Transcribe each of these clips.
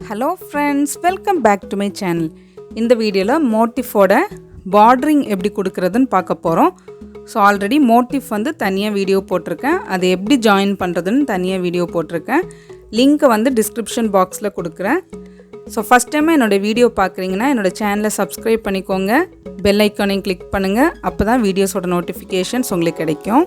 Hello friends, welcome back to my channel. In the video la motif oda bordering எப்படி கொடுக்கிறதுன்னு பார்க்க போறோம். So already motif வந்து தனியா video போட்டுருக்கேன். அது எப்படி ஜாயின் பண்றதுன்னு தனியா வீடியோ போட்டுருக்கேன். லிங்க் வந்து description boxல கொடுக்கிறேன். So first time என்னோட வீடியோ பார்க்கறீங்கன்னா என்னோட சேனலை subscribe பண்ணிக்கோங்க. bell icon-ஐ click பண்ணுங்க. அப்பதான் வீடியோஸோட notifications உங்களுக்கு கிடைக்கும்.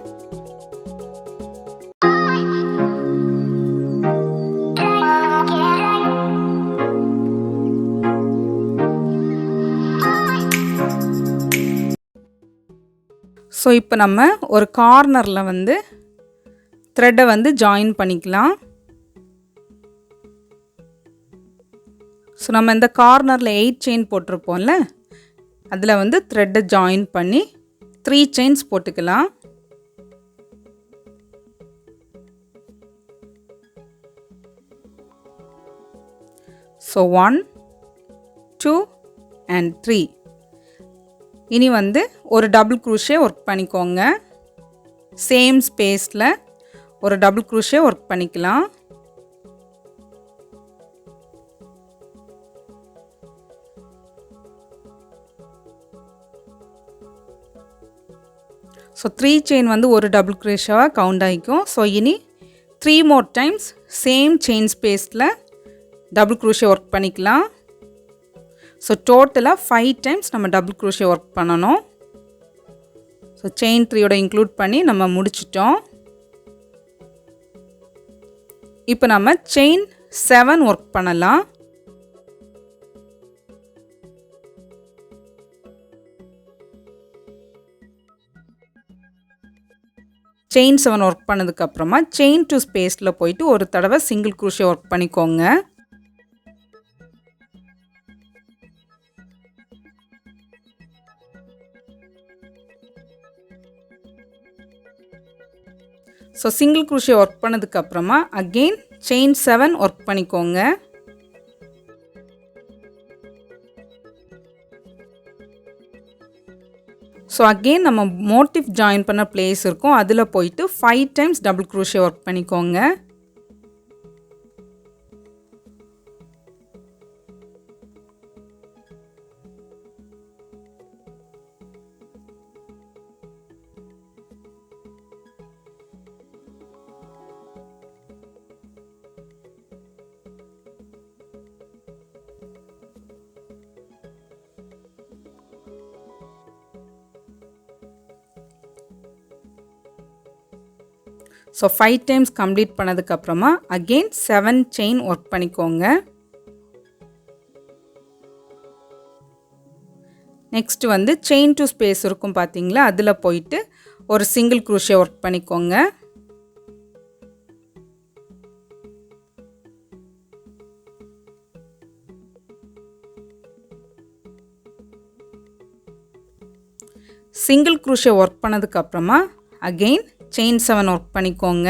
ஸோ இப்போ நம்ம ஒரு கார்னரில் வந்து த்ரெட்டை வந்து ஜாயின் பண்ணிக்கலாம். ஸோ நம்ம இந்த கார்னரில் 8 செயின் போட்டிருப்போம்ல, அதில் வந்து த்ரெட்டை ஜாயின் பண்ணி 3 செயின்ஸ் போட்டுக்கலாம். So 1 2 and 3. இனி வந்து ஒரு டபுள் crochet ஒர்க் பண்ணிக்கோங்க. சேம் ஸ்பேஸில் ஒரு டபுள் crochet ஒர்க் பண்ணிக்கலாம். ஸோ 3 செயின் வந்து ஒரு டபுள் crochetவாக கவுண்ட் ஆகிக்கும். ஸோ இனி 3 more டைம்ஸ் சேம் செயின் ஸ்பேஸில் டபுள் crochet ஒர்க் பண்ணிக்கலாம். ஸோ டோட்டலாக 5 டைம்ஸ் நம்ம டபுள் crochet ஒர்க் பண்ணணும். ஸோ செயின் 3யோட இன்க்ளூட் பண்ணி நம்ம முடிச்சிட்டோம். இப்போ நம்ம செயின் 7 ஒர்க் பண்ணலாம். செயின் 7 ஒர்க் பண்ணதுக்கப்புறமா செயின் 2 ஸ்பேஸில் போயிட்டு ஒரு தடவை சிங்கிள் crochet ஒர்க் பண்ணிக்கோங்க. ஸோ சிங்கிள் crochet ஒர்க் பண்ணதுக்கப்புறமா அகெயின் செயின் 7 ஒர்க் பண்ணிக்கோங்க. ஸோ அகெயின் நம்ம மோட்டிவ் ஜாயின் பண்ண பிளேஸ் இருக்கும், அதில் போயிட்டு 5 டைம்ஸ் டபுள் crochet ஒர்க் பண்ணிக்கோங்க. ஸோ 5 டைம்ஸ் கம்ப்ளீட் பண்ணதுக்கப்புறமா அகெயின் 7 செயின் ஒர்க் பண்ணிக்கோங்க. நெக்ஸ்ட் வந்து செயின் 2 ஸ்பேஸ் இருக்கும் பார்த்தீங்களா, அதில் போயிட்டு ஒரு சிங்கிள் crochet ஒர்க் பண்ணிக்கோங்க. சிங்கிள் crochet ஒர்க் பண்ணதுக்கப்புறமா அகெயின் செயின் 7 ஒர்க் பண்ணிக்கோங்க.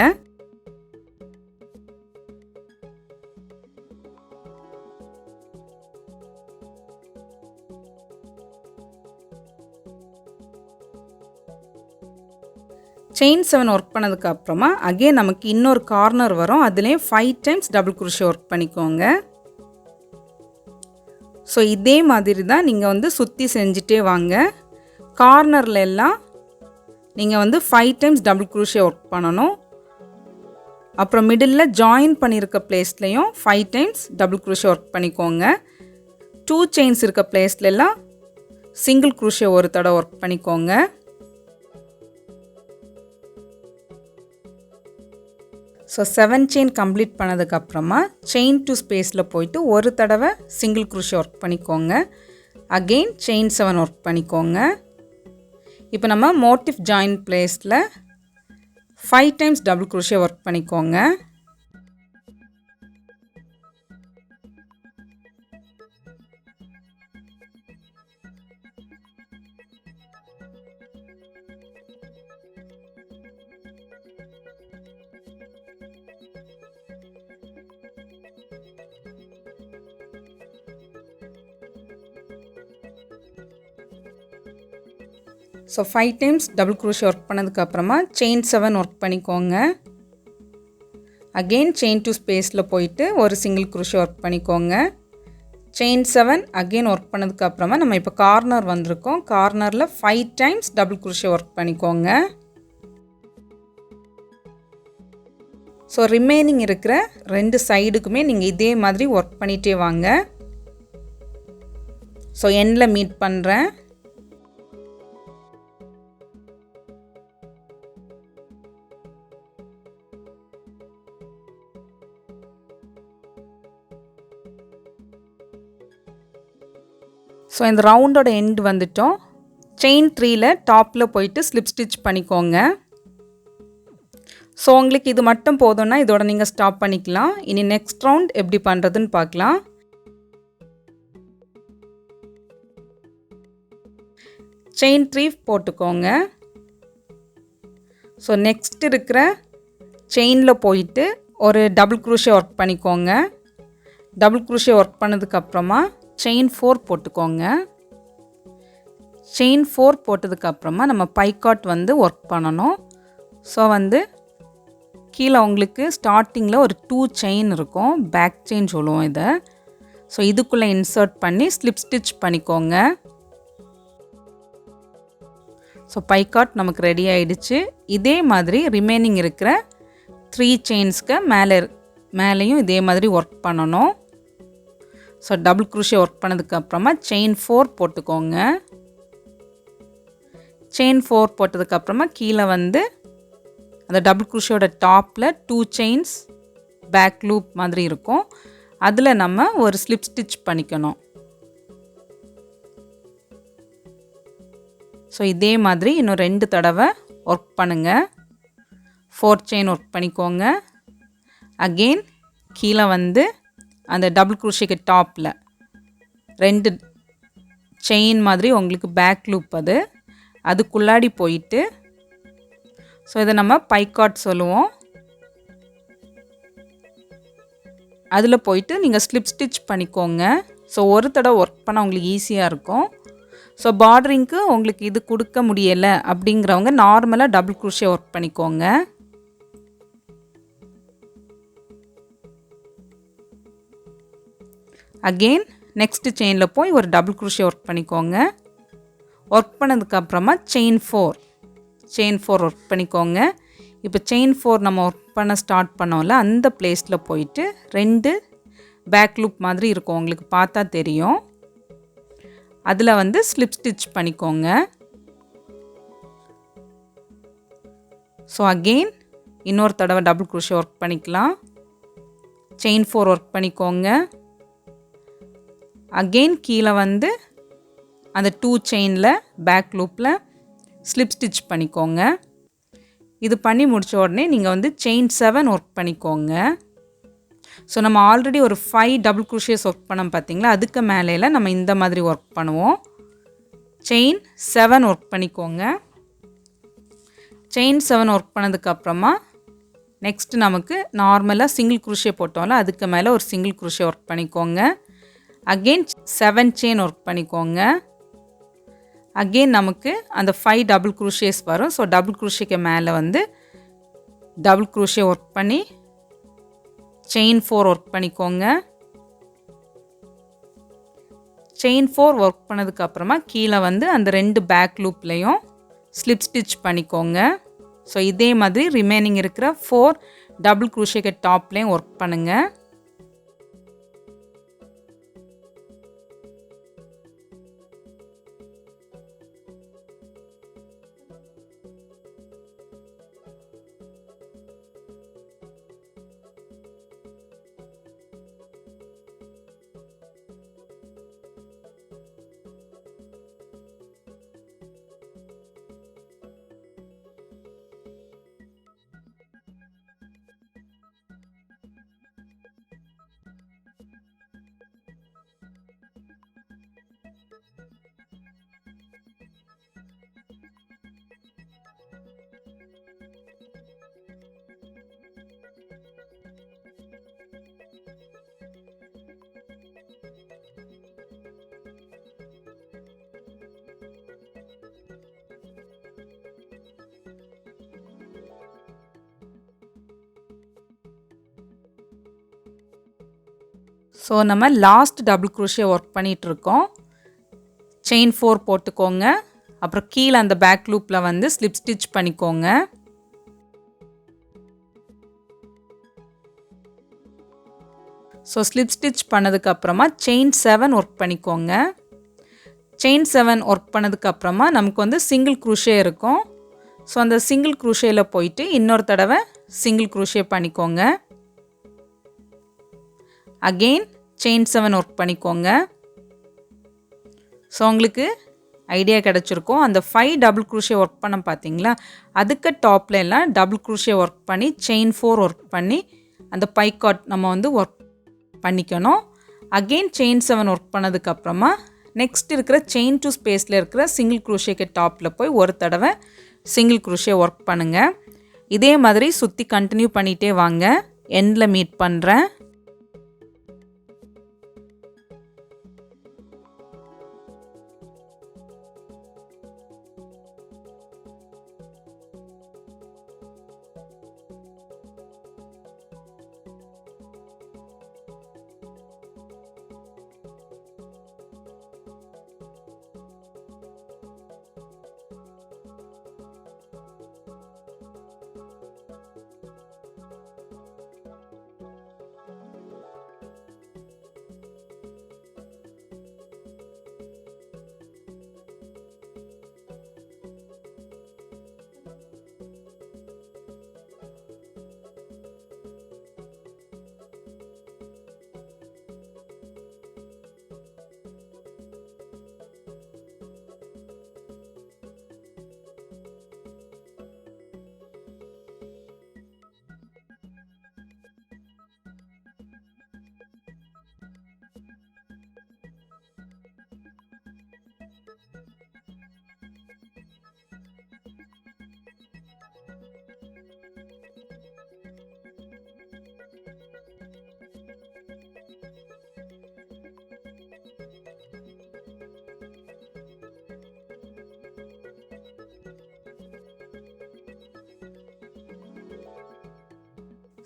செயின் 7 ஒர்க் பண்ணதுக்கப்புறமா அகெயின் நமக்கு இன்னொரு கார்னர் வரும், அதுலேயும் 5 டைம்ஸ் டபுள் crochet ஒர்க் பண்ணிக்கோங்க. ஸோ இதே மாதிரி தான் நீங்கள் வந்து சுற்றி செஞ்சுட்டே வாங்க. கார்னரில் எல்லாம் நீங்கள் வந்து 5 டைம்ஸ் டபுள் crochet ஒர்க் பண்ணணும். அப்புறம் மிடில் ஜாயின் பண்ணியிருக்க பிளேஸ்லையும் 5 டைம்ஸ் டபுள் crochet ஒர்க் பண்ணிக்கோங்க. 2 செயின்ஸ் இருக்க பிளேஸ்லாம் சிங்கிள் crochet ஒரு தடவை ஒர்க் பண்ணிக்கோங்க. ஸோ 7 செயின் கம்ப்ளீட் பண்ணதுக்கப்புறமா செயின் 2 ஸ்பேஸில் போயிட்டு ஒரு தடவை சிங்கிள் crochet ஒர்க் பண்ணிக்கோங்க. அகெயின் செயின் 7 ஒர்க் பண்ணிக்கோங்க. இப்போ நம்ம மோட்டிவ் ஜாயின் பிளேஸில் 5 டைம்ஸ் டபுள் crochet ஒர்க் பண்ணிக்கோங்க. So 5 times double crochet work பண்ணதுக்கப்புறமா செயின் 7 ஒர்க் பண்ணிக்கோங்க. அகெயின் செயின் 2 ஸ்பேஸில் போயிட்டு ஒரு சிங்கிள் குரோஷே ஒர்க் பண்ணிக்கோங்க. செயின் 7 அகெயின் ஒர்க் பண்ணதுக்கப்புறமா நம்ம இப்போ கார்னர் வந்திருக்கோம். கார்னரில் 5 டைம்ஸ் டபுள் குரோஷே ஒர்க் பண்ணிக்கோங்க. ஸோ ரிமைனிங் இருக்கிற 2 சைடுக்குமே நீங்கள் இதே மாதிரி ஒர்க் பண்ணிகிட்டே வாங்க. ஸோ எண்டில் மீட் பண்ணுறேன். ஸோ இந்த ரவுண்டோட எண்டு வந்துட்டோம். செயின் 3ல டாப்பில் போயிட்டு ஸ்லிப் ஸ்டிச் பண்ணிக்கோங்க. ஸோ உங்களுக்கு இது மட்டும் போதும்னா இதோட நீங்கள் ஸ்டாப் பண்ணிக்கலாம். இனி நெக்ஸ்ட் ரவுண்ட் எப்படி பண்ணுறதுன்னு பார்க்கலாம். செயின் 3 போட்டுக்கோங்க. ஸோ நெக்ஸ்ட் இருக்கிற செயினில் போயிட்டு ஒரு டபுள் குரோஷே ஒர்க் பண்ணிக்கோங்க. டபுள் குரோஷே ஒர்க் பண்ணதுக்கப்புறமா செயின் 4 போட்டுக்கோங்க. செயின் 4 போட்டதுக்கப்புறமா நம்ம பைகாட் வந்து ஒர்க் பண்ணணும். ஸோ வந்து கீழே உங்களுக்கு ஸ்டார்டிங்கில் ஒரு 2 செயின் இருக்கும். பேக் செயின் சொல்லுவோம் இதை. ஸோ இதுக்குள்ளே இன்சர்ட் பண்ணி ஸ்லிப் ஸ்டிச் பண்ணிக்கோங்க. ஸோ பைகாட் நமக்கு ரெடி ஆகிடுச்சு. இதே மாதிரி ரிமைனிங் இருக்கிற 3 செயின்ஸ்க்கு மேலேயும் இதே மாதிரி ஒர்க் பண்ணணும். ஸோ டபுள் குரோஷே ஒர்க் பண்ணதுக்கப்புறமா செயின் 4 போட்டுக்கோங்க. செயின் 4 போட்டதுக்கப்புறமா கீழே வந்து அந்த டபுள் குரோஷேயோட டாப்பில் 2 செயின்ஸ் பேக் லூப் மாதிரி இருக்கும். அதில் நம்ம ஒரு ஸ்லிப் ஸ்டிச் பண்ணிக்கணும். ஸோ இதே மாதிரி இன்னும் 2 தடவை ஒர்க் பண்ணுங்கள். 4 செயின் ஒர்க் பண்ணிக்கோங்க. அகெயின் கீழே வந்து அந்த டபுள் குரோஷேக்கு டாப்பில் 2 செயின் மாதிரி உங்களுக்கு பேக் லூப் அதுக்குள்ளாடி போயிட்டு ஸோ இதை நம்ம பைகாட் சொல்லுவோம். அதில் போயிட்டு நீங்கள் ஸ்லிப் ஸ்டிச் பண்ணிக்கோங்க. ஸோ ஒரு தடவை ஒர்க் பண்ணால் உங்களுக்கு ஈஸியாக இருக்கும். ஸோ பார்டரிங்க்கு உங்களுக்கு இது கொடுக்க முடியலை அப்படிங்கிறவங்க நார்மலாக டபுள் குரோஷே ஒர்க் பண்ணிக்கோங்க. அகெயின் நெக்ஸ்ட் செயினில் போய் ஒரு டபுள் குரோஷே ஒர்க் பண்ணிக்கோங்க. ஒர்க் பண்ணதுக்கப்புறமா செயின் 4 ஒர்க் பண்ணிக்கோங்க. இப்போ செயின் 4 நம்ம ஒர்க் பண்ண ஸ்டார்ட் பண்ணோம்ல அந்த பிளேஸில் போயிட்டு 2 பேக் லூப் மாதிரி இருக்கும், உங்களுக்கு பார்த்தா தெரியும். அதில் வந்து ஸ்லிப் ஸ்டிச் பண்ணிக்கோங்க. ஸோ அகெயின் இன்னொரு தடவை டபுள் குரோஷே ஒர்க் பண்ணிக்கலாம். செயின் 4 ஒர்க் பண்ணிக்கோங்க. அகெயின் கீழே வந்து அந்த 2 செயினில் பேக் லூப்பில் ஸ்லிப் ஸ்டிச் பண்ணிக்கோங்க. இது பண்ணி முடித்த உடனே நீங்கள் வந்து செயின் 7 ஒர்க் பண்ணிக்கோங்க. ஸோ நம்ம ஆல்ரெடி ஒரு 5 டபுள் குரோஷேஸ் ஒர்க் பண்ணோம் பார்த்தீங்களா, அதுக்கு மேலேல நம்ம இந்த மாதிரி ஒர்க் பண்ணுவோம். செயின் 7 ஒர்க் பண்ணிக்கோங்க. செயின் 7 ஒர்க் பண்ணதுக்கப்புறமா நெக்ஸ்ட்டு நமக்கு நார்மலாக சிங்கிள் குரோஷே போட்டோம்ல அதுக்கு மேலே ஒரு சிங்கிள் குரோஷே ஒர்க் பண்ணிக்கோங்க. அகெயின் 7 செயின் ஒர்க் பண்ணிக்கோங்க. அகெயின் நமக்கு அந்த 5 டபுள் குரோஷேஸ் வரும். ஸோ டபுள் குரோஷேக்கு மேலே வந்து டபுள் குரோஷே ஒர்க் பண்ணி செயின் 4 ஒர்க் பண்ணிக்கோங்க. செயின் 4 ஒர்க் பண்ணதுக்கப்புறமா கீழே வந்து அந்த 2 பேக் லூப்லேயும் ஸ்லிப் ஸ்டிச் பண்ணிக்கோங்க. ஸோ இதே மாதிரி ரிமைனிங் இருக்கிற 4 டபுள் குரோஷேக்கு டாப்லேயும் ஒர்க் பண்ணுங்கள். ஸோ நம்ம லாஸ்ட் டபுள் க்ரோஷே ஒர்க் பண்ணிகிட்ருக்கோம். செயின் 4 போட்டுக்கோங்க. அப்புறம் கீழே அந்த பேக் லூப்பில் வந்து ஸ்லிப் ஸ்டிச் பண்ணிக்கோங்க. ஸோ ஸ்லிப் ஸ்டிச் பண்ணதுக்கப்புறமா செயின் 7 ஒர்க் பண்ணிக்கோங்க. செயின் 7 ஒர்க் பண்ணதுக்கப்புறமா நமக்கு வந்து சிங்கிள் க்ரூஷே இருக்கும். ஸோ அந்த சிங்கிள் க்ரூஷேயில் போயிட்டு இன்னொரு தடவை சிங்கிள் க்ரூஷே பண்ணிக்கோங்க. அகெயின் செயின் 7 ஒர்க் பண்ணிக்கோங்க. ஸோ உங்களுக்கு ஐடியா கிடச்சிருக்கும். அந்த 5 டபுள் க்ரூஷே ஒர்க் பண்ண பார்த்தீங்களா, அதுக்கு டாப்பில் எல்லாம் டபுள் க்ரூஷே ஒர்க் பண்ணி செயின் 4 ஒர்க் பண்ணி அந்த பைக்காட் நம்ம வந்து ஒர்க் பண்ணிக்கணும். அகெயின் செயின் 7 ஒர்க் பண்ணதுக்கப்புறமா நெக்ஸ்ட் இருக்கிற செயின் 2 ஸ்பேஸில் இருக்கிற சிங்கிள் க்ரூஷேக்கு டாப்பில் போய் ஒரு தடவை சிங்கிள் க்ரூஷே ஒர்க் பண்ணுங்கள். இதே மாதிரி சுற்றி கண்டினியூ பண்ணிகிட்டே வாங்க. எண்டில் மீட் பண்ணுறேன்.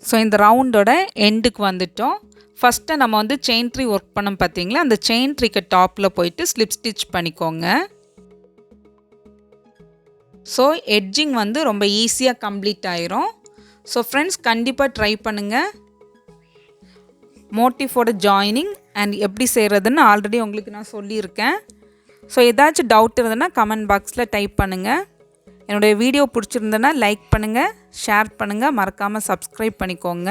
ஸோ இந்த ரவுண்டோட எண்டுக்கு வந்துட்டோம். ஃபஸ்ட்டு நம்ம வந்து செயின் 3 ஒர்க் பண்ணோம் பார்த்தீங்களா, அந்த செயின் 3க்கு டாப்பில் போயிட்டு ஸ்லிப் ஸ்டிச் பண்ணிக்கோங்க. ஸோ எட்ஜிங் வந்து ரொம்ப ஈஸியாக கம்ப்ளீட் ஆயிரும். ஸோ ஃப்ரெண்ட்ஸ் கண்டிப்பாக ட்ரை பண்ணுங்கள். மோட்டிஃபோட ஜாயினிங் அண்ட் எப்படி செய்கிறதுன்னு ஆல்ரெடி உங்களுக்கு நான் சொல்லியிருக்கேன். ஸோ ஏதாச்சும் டவுட் இருந்ததுன்னா கமெண்ட் பாக்ஸில் டைப் பண்ணுங்கள். என்னுடைய வீடியோ பிடிச்சிருந்ததுன்னா லைக் பண்ணுங்கள், ஷேர் பண்ணுங்கள், மறக்காமல் சப்ஸ்கிரைப் பண்ணிக்கோங்க.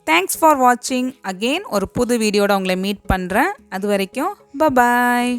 தேங்க்ஸ் ஃபார் வாட்சிங். அகெயின் ஒரு புது வீடியோட உங்களை மீட் பண்ணுறேன். அது வரைக்கும் பாய்.